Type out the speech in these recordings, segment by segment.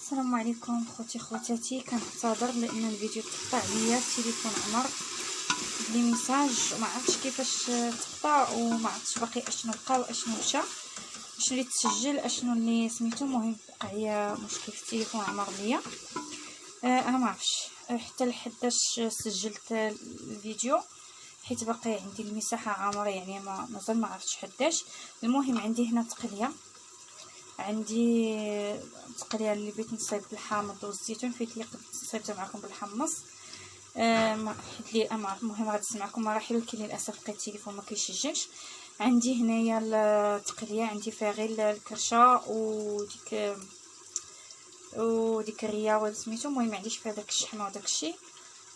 السلام عليكم خوتي خواتاتي، كنعتذر لان الفيديو تقطع ليا التليفون عمر لي ميساج وما عرفتش كيفاش تقطع وما عرفتش باقي اشنو بقى واشنو مشى، اشنو اللي تسجل اشنو اللي سميتو. المهم بقى ليا مشكل في التليفون عمر ليا. انا ما عرفتش حتى لحداش سجلت الفيديو حيت باقي عندي المساحه عامره، يعني مازال ما عرفتش حداش. المهم عندي هنا تقليه، عندي تقليه اللي بغيت نصايب بالحامض والزيتون، فيت اللي قد صايبته معكم بالحمص حيت لي ما المهم غادي نسمعكم مراحل، ولكن للاسف لقيت التليفون ما كيشجلش. عندي هنايا التقليه، عندي فيها غير الكرشه وديك الرياوه سميتو، المهم ما عنديش فيها داك الشحمه وداك الشيء.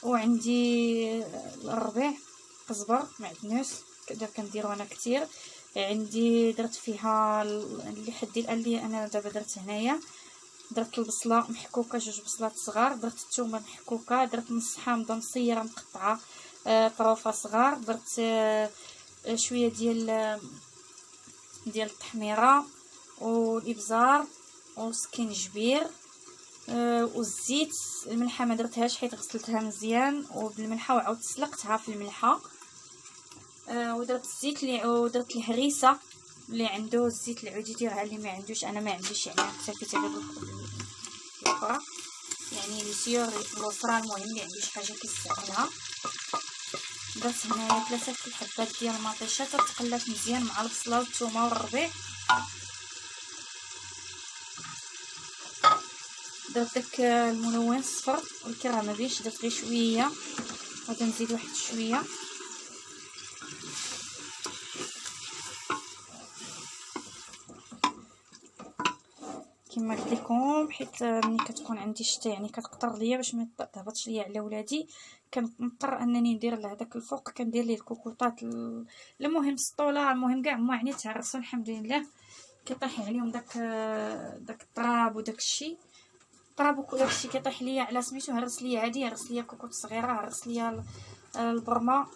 وعندي الربيع قزبر معدنوس كنديرو انا كتير. عندي درت فيها اللي حدي اللي انا دابا درت هنايا، درت البصله محكوكه، 2 بصلات صغار، درت الثومه محكوكه، درت نص حامضه مصيره مقطعه طروفه صغار، درت شويه ديال التحميره والابزار وسكينجبير والزيت. الملحه ما درتهاش حيت غسلتها مزيان وبالملحه وعاود سلقتها في الملحه. ودرت الزيت ودرت الهريسه اللي عنده الزيت العودي يديرها، اللي ما عندوش انا ما عنديش، يعني اكتفيت غير الاخرى يعني لسيور الوصره. المهم اللي عندي شي حاجه كيستعملها. درت هنايا 3 الحبات ديال المطيشه تتقلات مزيان مع البصله والثومه والربيع. درت داك الملون الصفر ولكن راه ما بينش، درت غير شويه، غادي نزيد واحد شويه. كما قلت لكم حيت ملي كتكون عندي الشتا يعني كتقطر ليا باش ما تهبطش ليا على ولادي، كنضطر انني ندير لهداك الفوق، كندير ليه الكوكوطات المهم السطوله، المهم كاع هما يعني تهرسوا الحمد لله، كيطيح عليهم داك التراب وداك الشيء. التراب وداك الشيء كيطيح ليا على سميتو، هرس ليا عادي، هرس ليا كوكوط صغيره، هرس ليا البرمه،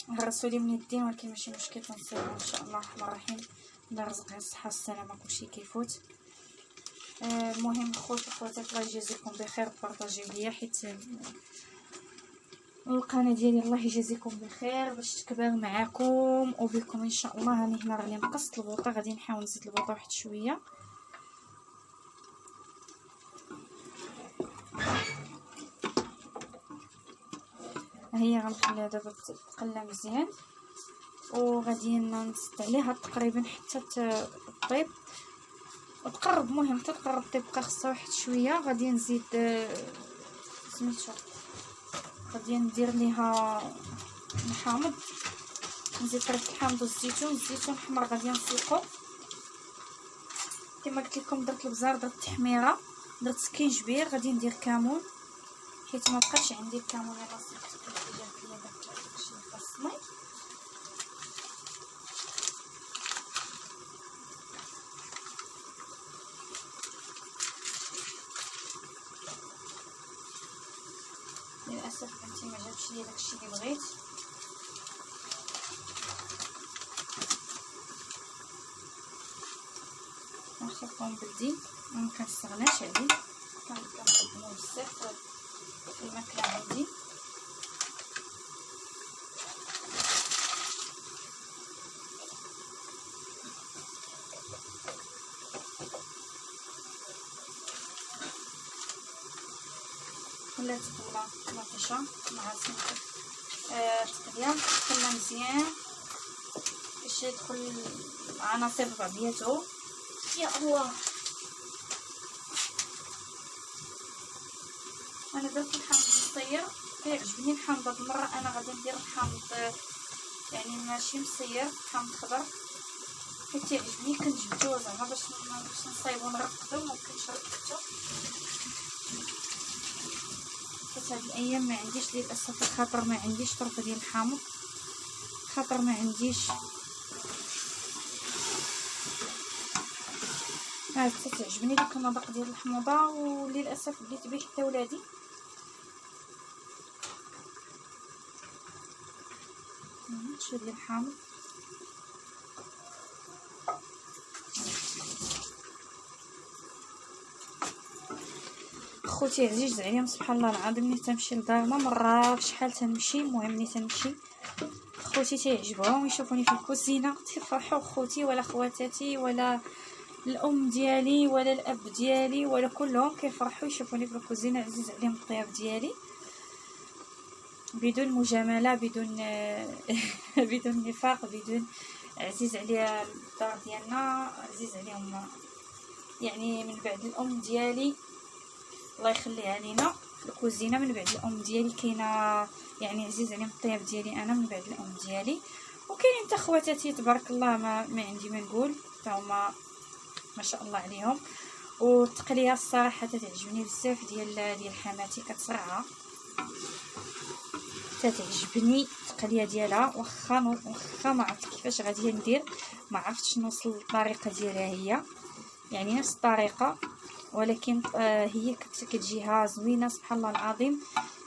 هرسوا لي من الدين، ولكن ماشي مشكل تنصيبو ان شاء الله الرحمن الرحيم. الله يرزقها الصحه والسلامه كلشي كيفوت. المهم خوتي خواتات الله يجازيكم بخير، بارطاجيو ليا حيت القناه ديالي الله يجازيكم بخير باش تكبر معاكم وبكم ان شاء الله. راني هنا راني نقصت البوطه، غادي نحاول نزيد البوطه واحد شويه. هي غنخليها دابا تقلى مزيان وغادي نسد عليها تقريبا حتى تطيب وتقرب، المهم حتى تقرب تبقى خصها واحد شويه. غادي نزيد سميتو، غادي ندير ليها الحامض، نزيد طريف الحامض والزيتون، الزيتون احمر غادي نسلقو كما قلت لكم. درت البزار، درت التحميره، درت سكينجبير، غادي ندير كمون حيت ما بقاش عندي الكمون الا صلحت ليا داكشي البصمي. للاسف بنتي ما جابش ليا داكشي اللي بغيت. نخلطهم بلدي ما كنستغناش عليه، كنخدمو بزاف في الماكله عندي. خلات المطيشه مع سميتو التقليه تقلى مزيان باش يدخل العناصر بعضياتهم. يا الله انا درت الحامض مصير، كيعجبني الحامض هاد المره. انا غادي ندير الحامض يعني ماشي مصير، حامض خضر حيت كيعجبني، كنجبدو زعما باش نصايبو نرقدو. ممكنش رقدتو حيت هاد الايام ما عنديش للاسف، خاطر ما عنديش طرف ديال الحامض، خاطر ما عنديش حتى تعجبني ديك المذاق ديال الحموضه، وللاسف بديت به حتى ولادي. شويه ديال الحامض خوتي عزيز عليهم سبحان الله العظيم. ملي تنمشي لدار ما مره فشحال تنمشي، المهم ملي تنمشي خوتي تيعجبهم يشوفوني في الكوزينه تيفرحوا خوتي ولا خواتاتي ولا الام ديالي ولا الاب ديالي ولا كلهم كيفرحوا يشوفوني في الكوزينه. عزيز عليهم الطياب ديالي بدون مجامله، بدون بدون نفاق، بدون عزيز عليا الدار ديالنا، عزيز عليهم يعني من بعد الام ديالي الله يخليها لينا في الكوزينه. من بعد الام ديالي كاينه يعني عزيز عليهم الطياب ديالي انا من بعد الام ديالي. وكاينين حتى خواتاتي تبارك الله ما عندي ما نقول، حتى هما ما شاء الله عليهم. والتقليه الصراحه تعجبني بزاف ديال حماتي كتصرعها، تعجبني التقليه ديالها. واخا ما عرفت كيفاش غادي ندير، ما عرفتش نوصل الطريقه ديالها هي يعني نفس الطريقه، ولكن هي كتجيها زوينه سبحان الله العظيم.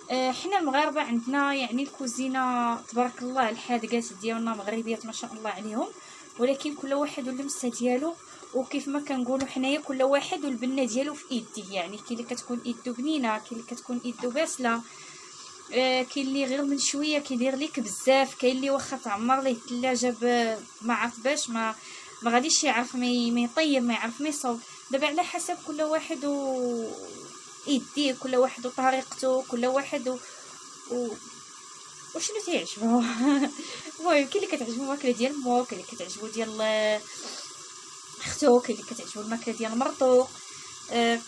حنا المغاربه عندنا يعني الكوزينه تبارك الله الحادقات ديالنا مغربيات ما شاء الله عليهم، ولكن كل واحد واللمسه ديالو. وكيف ما كنقولوا حنايا كل واحد والبنه ديالو في يديه، يعني كاين اللي كتكون يدو بنينه، كاين اللي كتكون يدو باسله، كاين اللي غير من شويه كيدير ليك بزاف، كاين اللي واخا تعمر ليه الثلاجه ما عرف باش ما غاديش يعرف ما يطيب، ما يعرف ما يصوب. دابا على حسب كل واحد يديه، كل واحد وطريقته، كل واحد وشنو تيعجبو. المهم كاين اللي كتعجبو الماكله ديال مو، كاين اللي كتعجبو ديال اختو، كاين اللي كتعجبو الماكله ديال مرتو،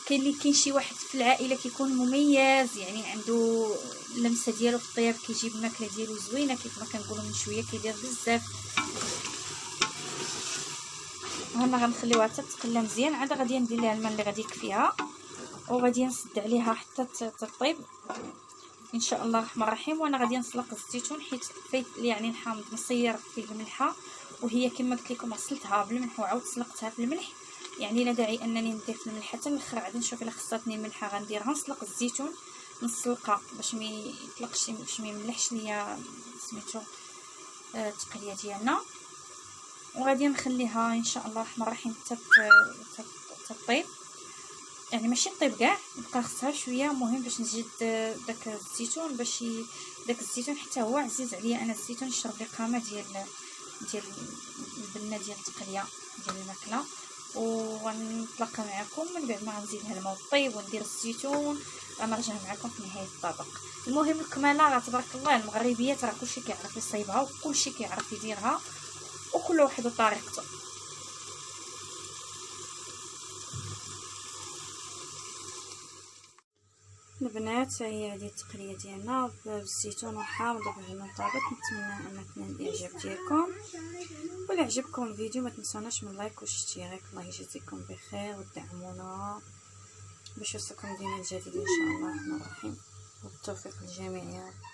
كاين شي واحد في العائله كيكون مميز يعني عنده اللمسه ديالو في الطياب، كيجيب الماكله ديالو زوينه كيف ما كنقولوا من شويه كيدير بزاف. هنا غنخليوها حتى تقلى مزيان، عاد غادي ندير ليها الماء اللي غادي يكفيها وغادي نسد عليها حتى تطيب ان شاء الله الرحمن الرحيم. وانا غادي نسلق الزيتون حيت فايت يعني الحامض مصير فيه الملحه، وهي كما قلت لكم غسلتها بالملح وعاود سلقتها في الملح، يعني لا داعي انني نضيف الملح حتى الاخر. عاد نشوف الا خصاتني الملحه غنديرها. نسلق الزيتون نسلقها باش ما يطلقش، باش ما يملحش ليا سميتو التقليه ديالنا. وغادي نخليها ان شاء الله الرحمن الرحيم تطيب، يعني ماشي طيب كاع، يبقى خصها شويه مهم باش نزيد داك الزيتون، باش داك الزيتون حتى هو عزيز عليا انا الزيتون يشرب لي قامه ديال البنه ديال التقليه ديال الماكله. ونتلاقى معكم من بعد ما غنزيدها الماء طيب وندير الزيتون، غنرجع معكم في نهايه الطبق. المهم الكماله راه تبارك الله المغربيات راه كلشي كيعرف يصايبها وكلشي كيعرف يديرها وكل واحد وطريقته. البنات هي هذه التقليه ديالنا بالزيتون والحامض وبالجبن طابت. نتمنى ان تنال الاعجاب ديالكم، ولا عجبكم الفيديو ما تنسوناش من لايك واشتراك. الله يجزيكم بخير ودعمونا باش يوصلكم ديما الجديد ان شاء الله الرحمن الرحيم، والتوفيق للجميع يا رب.